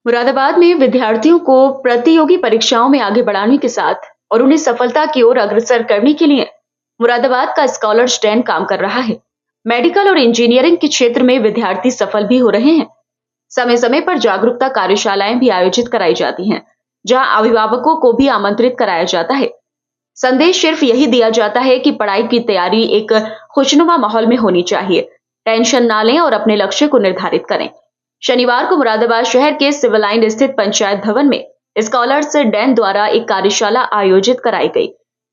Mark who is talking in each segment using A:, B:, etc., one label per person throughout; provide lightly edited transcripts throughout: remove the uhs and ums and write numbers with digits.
A: मुरादाबाद में विद्यार्थियों को प्रतियोगी परीक्षाओं में आगे बढ़ाने के साथ और उन्हें सफलता की ओर अग्रसर करने के लिए मुरादाबाद का स्कॉलर स्टैंड काम कर रहा है। मेडिकल और इंजीनियरिंग के क्षेत्र में विद्यार्थी सफल भी हो रहे हैं। समय समय पर जागरूकता कार्यशालाएं भी आयोजित कराई जाती हैं, जहां अभिभावकों को भी आमंत्रित कराया जाता है। संदेश सिर्फ यही दिया जाता है कि पढ़ाई की तैयारी एक खुशनुमा माहौल में होनी चाहिए। टेंशन ना लें और अपने लक्ष्य को निर्धारित करें। शनिवार को मुरादाबाद शहर के सिविल लाइन स्थित पंचायत भवन में स्कॉलर्स डैन द्वारा एक कार्यशाला आयोजित कराई गई,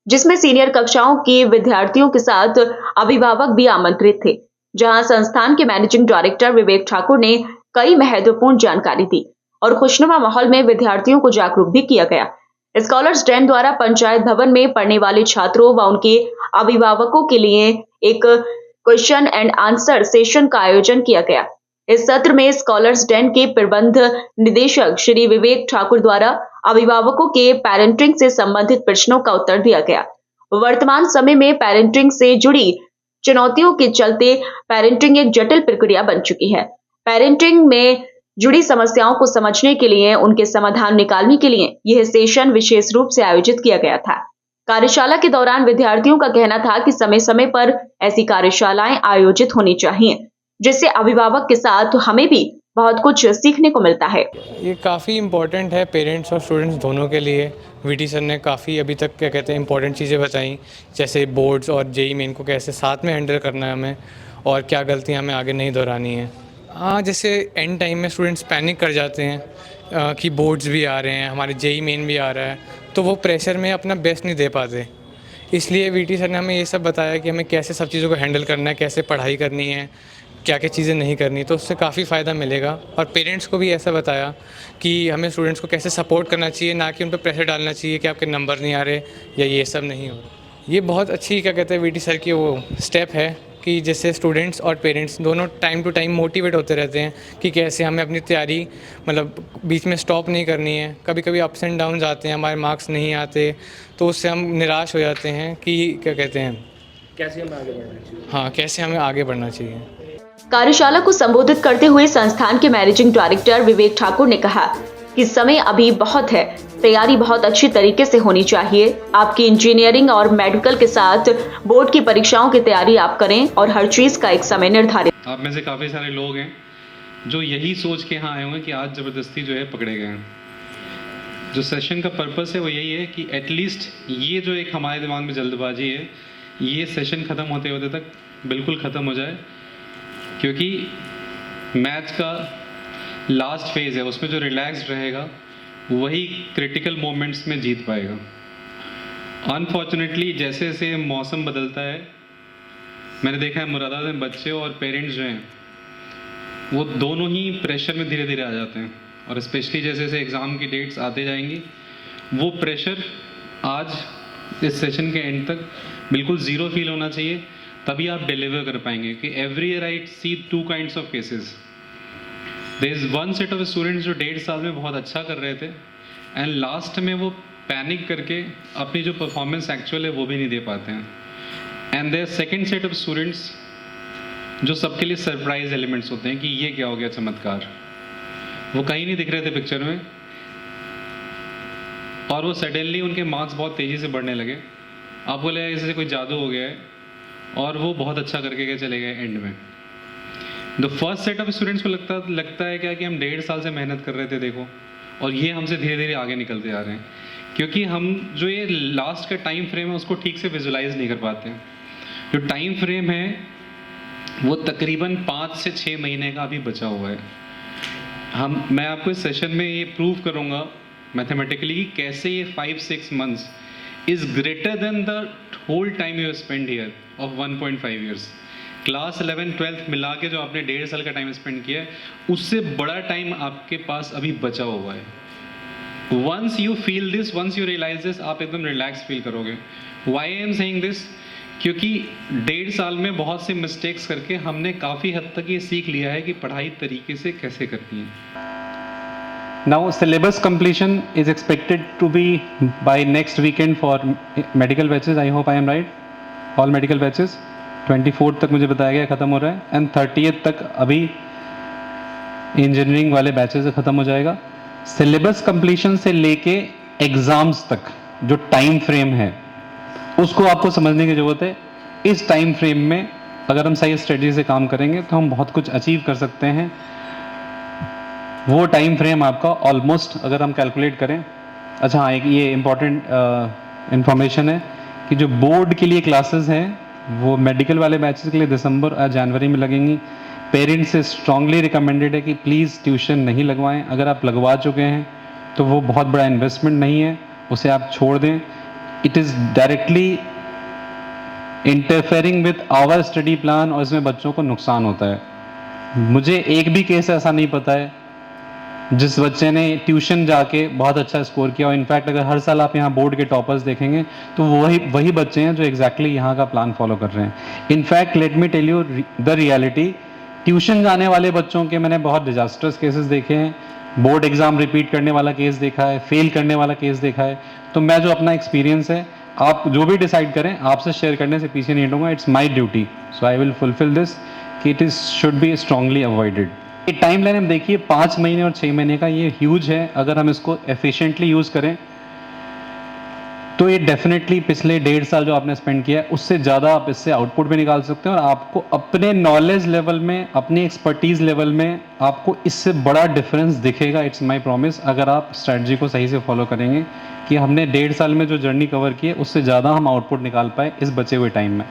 A: जिसमें सीनियर कक्षाओं के विद्यार्थियों के साथ अभिभावक भी आमंत्रित थे। जहां संस्थान के मैनेजिंग डायरेक्टर विवेक ठाकुर ने कई महत्वपूर्ण जानकारी दी और खुशनुमा माहौल में विद्यार्थियों को जागरूक भी किया गया। स्कॉलर्स डैन द्वारा पंचायत भवन में पढ़ने वाले छात्रों व उनके अभिभावकों के लिए एक क्वेश्चन एंड आंसर सेशन का आयोजन किया गया। इस सत्र में स्कॉलर्स डैन के प्रबंध निदेशक श्री विवेक ठाकुर द्वारा अभिभावकों के पेरेंटिंग से संबंधित प्रश्नों का उत्तर दिया गया। वर्तमान समय में पेरेंटिंग से जुड़ी चुनौतियों के चलते पेरेंटिंग एक जटिल प्रक्रिया बन चुकी है। पेरेंटिंग में जुड़ी समस्याओं को समझने के लिए उनके समाधान निकालने के लिए यह सेशन विशेष रूप से आयोजित किया गया था। कार्यशाला के दौरान विद्यार्थियों का कहना था कि समय समय पर ऐसी कार्यशालाएं आयोजित होनी चाहिए, जिससे अभिभावक के साथ हमें भी बहुत कुछ सीखने को मिलता है।
B: ये काफ़ी इम्पोर्टेंट है पेरेंट्स और स्टूडेंट्स दोनों के लिए। वीटी सर ने काफ़ी अभी तक क्या कहते हैं इम्पोर्टेंट चीज़ें बताई, जैसे बोर्ड्स और जेई मेन को कैसे साथ में हैंडल करना है हमें और क्या गलतियाँ हमें आगे नहीं दोहरानी है। हाँ, जैसे एंड टाइम में स्टूडेंट्स पैनिक कर जाते हैं कि बोर्ड्स भी आ रहे हैं, हमारे जेई मेन भी आ रहा है, तो वो प्रेशर में अपना बेस्ट नहीं दे पाते। इसलिए वीटी सर ने हमें ये सब बताया कि हमें कैसे सब चीज़ों को हैंडल करना है, कैसे पढ़ाई करनी है, क्या क्या चीज़ें नहीं करनी, तो उससे काफ़ी फ़ायदा मिलेगा। और पेरेंट्स को भी ऐसा बताया कि हमें स्टूडेंट्स को कैसे सपोर्ट करना चाहिए, ना कि उन पर प्रेशर डालना चाहिए कि आपके नंबर नहीं आ रहे या ये सब नहीं हो रहा। ये बहुत अच्छी क्या कहते हैं वीटी सर की वो स्टेप है कि जैसे स्टूडेंट्स और पेरेंट्स दोनों टाइम टू टाइम मोटिवेट होते रहते हैं कि कैसे हमें अपनी तैयारी मतलब बीच में स्टॉप नहीं करनी है। कभी कभी अप्स एंड डाउन्स आते हैं, हमारे मार्क्स नहीं आते, तो उससे हम निराश हो जाते हैं कि क्या कहते हैं
C: कैसे हमें आगे बढ़ना चाहिए।
B: हाँ, कैसे हमें आगे बढ़ना चाहिए।
A: कार्यशाला को संबोधित करते हुए संस्थान के मैनेजिंग डायरेक्टर विवेक ठाकुर ने कहा कि समय अभी बहुत है, तैयारी बहुत अच्छी तरीके से होनी चाहिए। आपकी इंजीनियरिंग और मेडिकल के साथ बोर्ड की परीक्षाओं की तैयारी आप करें और हर चीज का एक समय निर्धारित।
D: आप में से काफ़ी सारे लोग हैं जो यही सोच के यहाँ आए होंगे कि आज ज़बरदस्ती जो है पकड़े गए हैं। जो सेशन का पर्पस है वो यही है कि एटलीस्ट ये जो एक हमारे दिमाग में जल्दबाजी है, ये सेशन ख़त्म होते होते तक बिल्कुल ख़त्म हो जाए, क्योंकि मैच का लास्ट फेज़ है, उसमें जो रिलैक्स्ड रहेगा वही क्रिटिकल मोमेंट्स में जीत पाएगा। अनफॉर्चुनेटली जैसे जैसे मौसम बदलता है, मैंने देखा है मुरादाबाद में बच्चे और पेरेंट्स जो हैं वो दोनों ही प्रेशर में धीरे धीरे आ जाते हैं, और स्पेशली जैसे जैसे एग्ज़ाम की डेट्स आते जाएंगी वो प्रेशर आज इस सेशन के एंड तक बिल्कुल ज़ीरो फील होना चाहिए, तभी आप डिलीवर कर पाएंगे। कि every year I see two kinds of cases. There is one set of students जो 1.5 साल में बहुत अच्छा कर रहे थे एंड लास्ट में वो पैनिक करके अपनी जो परफॉर्मेंस एक्चुअल है वो भी नहीं दे पाते हैं। And there second set of students जो सबके लिए सरप्राइज एलिमेंट्स होते हैं कि ये क्या हो गया चमत्कार, वो कहीं नहीं दिख रहे थे पिक्चर में, और वो सडनली उनके मार्क्स बहुत तेज़ी से बढ़ने लगे। आप बोले जैसे कोई जादू हो गया है, और वो बहुत अच्छा करके के चले गए एंड में। The first set of students को लगता है क्या कि हम 1.5 साल से मेहनत कर रहे थे देखो, और ये हमसे धीरे धीरे आगे निकलते आ रहे हैं, क्योंकि हम जो ये लास्ट का टाइम फ्रेम है उसको ठीक से विजुलाइज नहीं कर पाते हैं। जो टाइम फ्रेम है वो तकरीबन 5 से 6 महीने का अभी बचा हुआ है। मैं आपको इस सेशन में ये प्रूव करूँगा मैथमेटिकली कि कैसे ये 5-6 months is greater than the whole time you spend here of 1.5 years. Class 11-12 मिला के जो आपने 1.5 साल का टाइम स्पेंड किया है, उससे बड़ा टाइम आपके पास अभी बचा हुआ है। Once you feel this, once you realise this, आप एकदम रिलैक्स फील करोगे। Why I am saying this, क्योंकि 1.5 साल में बहुत से मिस्टेक्स करके हमने काफ़ी हद तक ये सीख लिया है कि पढ़ाई तरीके से कैसे करनी है।
E: Now syllabus completion is expected to be by next weekend for medical batches. I hope I am right. All medical batches 24 तक मुझे बताया गया ख़त्म हो रहा है, एंड 30th तक अभी इंजीनियरिंग वाले बैचेस ख़त्म हो जाएगा। सिलेबस कंप्लीशन से लेके एग्जाम्स तक जो टाइम फ्रेम है उसको आपको समझने की ज़रूरत है। इस टाइम फ्रेम में अगर हम सही स्ट्रेटजी से काम करेंगे तो हम बहुत कुछ अचीव कर सकते हैं। वो टाइम फ्रेम आपका ऑलमोस्ट अगर हम कैलकुलेट करें, अच्छा हाँ, एक ये इम्पॉर्टेंट इंफॉर्मेशन है कि जो बोर्ड के लिए क्लासेस हैं वो मेडिकल वाले बैचेस के लिए दिसंबर और जनवरी में लगेंगी। पेरेंट्स से स्ट्रांगली रिकमेंडेड है कि प्लीज़ ट्यूशन नहीं लगवाएं। अगर आप लगवा चुके हैं तो वो बहुत बड़ा इन्वेस्टमेंट नहीं है, उसे आप छोड़ दें। It is directly interfering with our study plan और इसमें बच्चों को नुकसान होता है। मुझे एक भी केस ऐसा नहीं पता है जिस बच्चे ने ट्यूशन जाके बहुत अच्छा स्कोर किया। और इनफैक्ट अगर हर साल आप यहाँ बोर्ड के टॉपर्स देखेंगे तो वही बच्चे हैं जो एग्जैक्टली यहाँ का प्लान फॉलो कर रहे हैं। In fact let me tell you the reality, tuition जाने वाले बच्चों के मैंने बहुत डिजास्टर्स केसेस देखे हैं। बोर्ड एग्जाम रिपीट करने वाला केस देखा है, फेल करने वाला केस देखा है। तो मैं जो अपना एक्सपीरियंस है, आप जो भी डिसाइड करें, आपसे शेयर करने से पीछे नहीं हटूंगा। It's my duty, so I will fulfil this कि it is should be strongly avoided. ये टाइम लाइन हम देखिए 5 महीने और 6 महीने का, ये ह्यूज है। अगर हम इसको एफिशिएंटली यूज़ करें तो ये डेफिनेटली पिछले 1.5 साल जो आपने स्पेंड किया है उससे ज़्यादा आप इससे आउटपुट भी निकाल सकते हैं। और आपको अपने नॉलेज लेवल में, अपनी एक्सपर्टीज़ लेवल में आपको इससे बड़ा डिफरेंस दिखेगा। इट्स माय प्रॉमिस, अगर आप स्ट्रेटजी को सही से फॉलो करेंगे कि हमने 1.5 साल में जो जर्नी कवर की है उससे ज़्यादा हम आउटपुट निकाल पाए इस बचे हुए टाइम में।